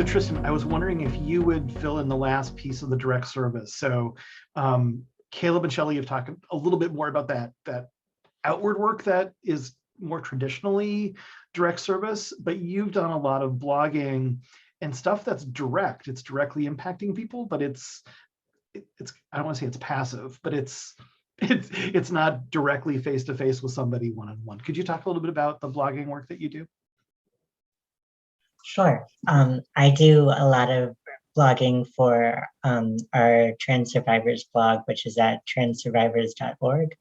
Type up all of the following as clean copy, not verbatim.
So Tristen, I was wondering if you would fill in the last piece of the direct service. So Caleb and Shelley have talked a little bit more about that outward work that is more traditionally direct service, but you've done a lot of blogging and stuff that's direct. It's directly impacting people, but it's I don't want to say it's passive, but it's not directly face to face with somebody one-on-one. Could you talk a little bit about the blogging work that you do? Sure. I do a lot of blogging for our Trans Survivors blog, which is at transsurvivors.org,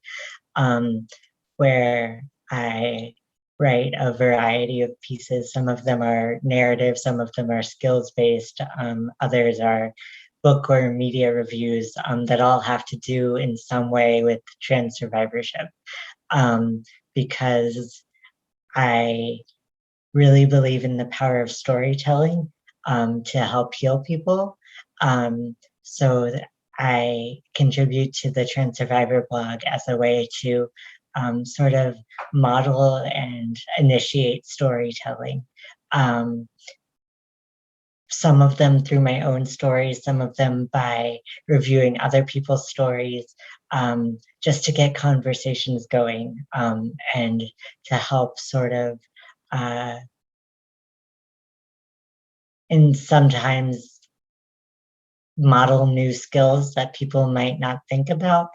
where I write a variety of pieces. Some of them are narrative, some of them are skills-based, others are book or media reviews that all have to do in some way with trans survivorship, because I really believe in the power of storytelling to help heal people. So I contribute to the Trans Survivor blog as a way to sort of model and initiate storytelling. Some of them through my own stories, some of them by reviewing other people's stories, just to get conversations going and to help sort of and sometimes model new skills that people might not think about.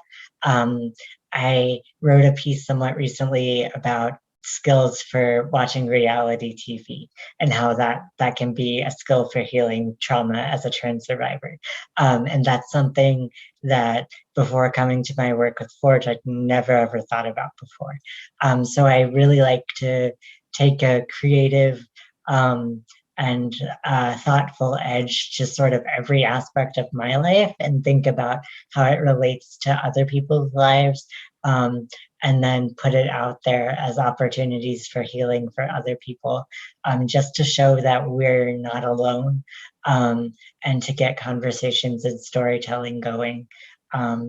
I wrote a piece somewhat recently about skills for watching reality TV and how that can be a skill for healing trauma as a trans survivor. And that's something that before coming to my work with Forge, I'd never ever thought about before. So I really like to take a creative and thoughtful edge to sort of every aspect of my life and think about how it relates to other people's lives, and then put it out there as opportunities for healing for other people, just to show that we're not alone, and to get conversations and storytelling going. Yeah,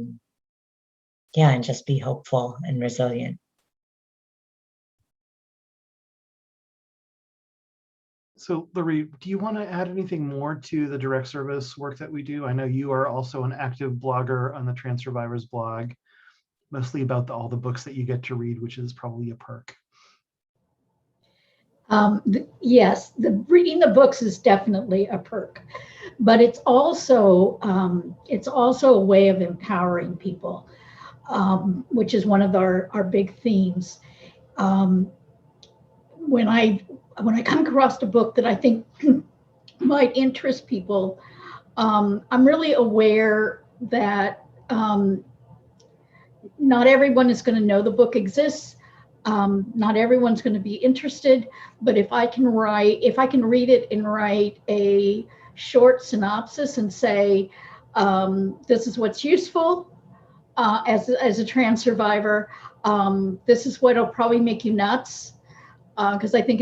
and just be hopeful and resilient. So Loree, do you want to add anything more to the direct service work that we do? I know you are also an active blogger on the Trans Survivors blog, mostly about all the books that you get to read, which is probably a perk. Yes, reading the books is definitely a perk, but it's also a way of empowering people, which is one of our big themes. When I come across a book that I think might interest people, I'm really aware that not everyone is going to know the book exists. Not everyone's going to be interested, but if I can read it and write a short synopsis and say, this is what's useful as a trans survivor, this is what'll probably make you nuts. Because I think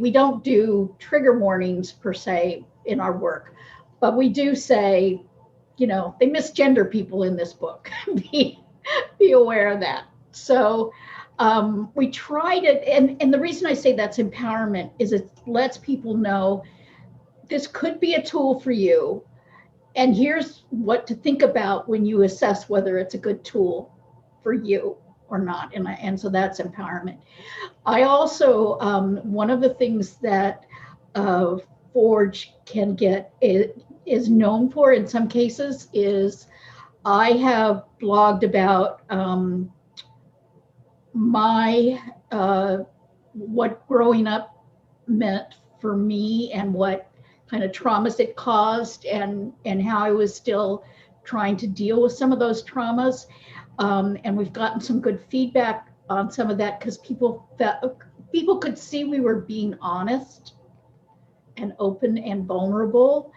we don't do trigger warnings per se in our work, but we do say, they misgender people in this book. be aware of that. So we try to, and the reason I say that's empowerment is it lets people know this could be a tool for you, and here's what to think about when you assess whether it's a good tool for you or not. And so that's empowerment. I also, one of the things that Forge can get is known for in some cases is I have blogged about what growing up meant for me and what kind of traumas it caused and how I was still trying to deal with some of those traumas. And we've gotten some good feedback on some of that because people could see we were being honest and open and vulnerable,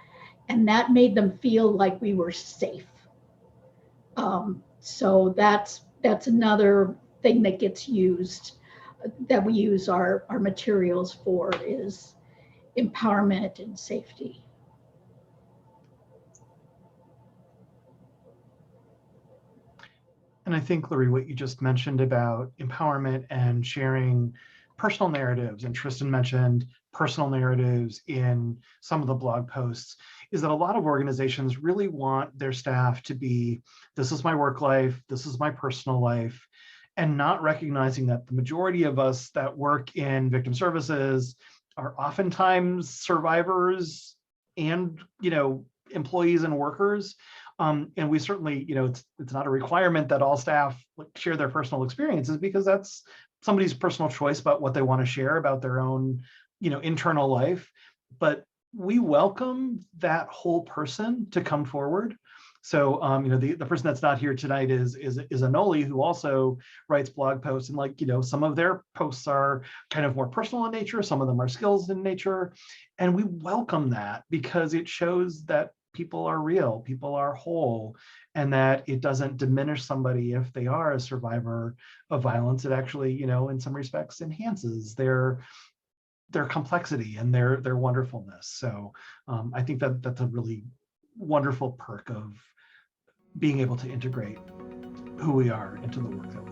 and that made them feel like we were safe. So that's another thing that gets used, that we use our materials for, is empowerment and safety. And I think, Loree, what you just mentioned about empowerment and sharing personal narratives, and Tristen mentioned personal narratives in some of the blog posts, is that a lot of organizations really want their staff to be, this is my work life, this is my personal life, and not recognizing that the majority of us that work in victim services are oftentimes survivors and, employees and workers. And we certainly, it's not a requirement that all staff share their personal experiences, because that's somebody's personal choice about what they want to share about their own, internal life. But we welcome that whole person to come forward. So, the person that's not here tonight is Anoli, who also writes blog posts, and some of their posts are kind of more personal in nature, some of them are skills in nature, and we welcome that because it shows that people are real, people are whole, and that it doesn't diminish somebody if they are a survivor of violence. It actually, in some respects, enhances their complexity and their wonderfulness. So I think that that's a really wonderful perk of being able to integrate who we are into the work that we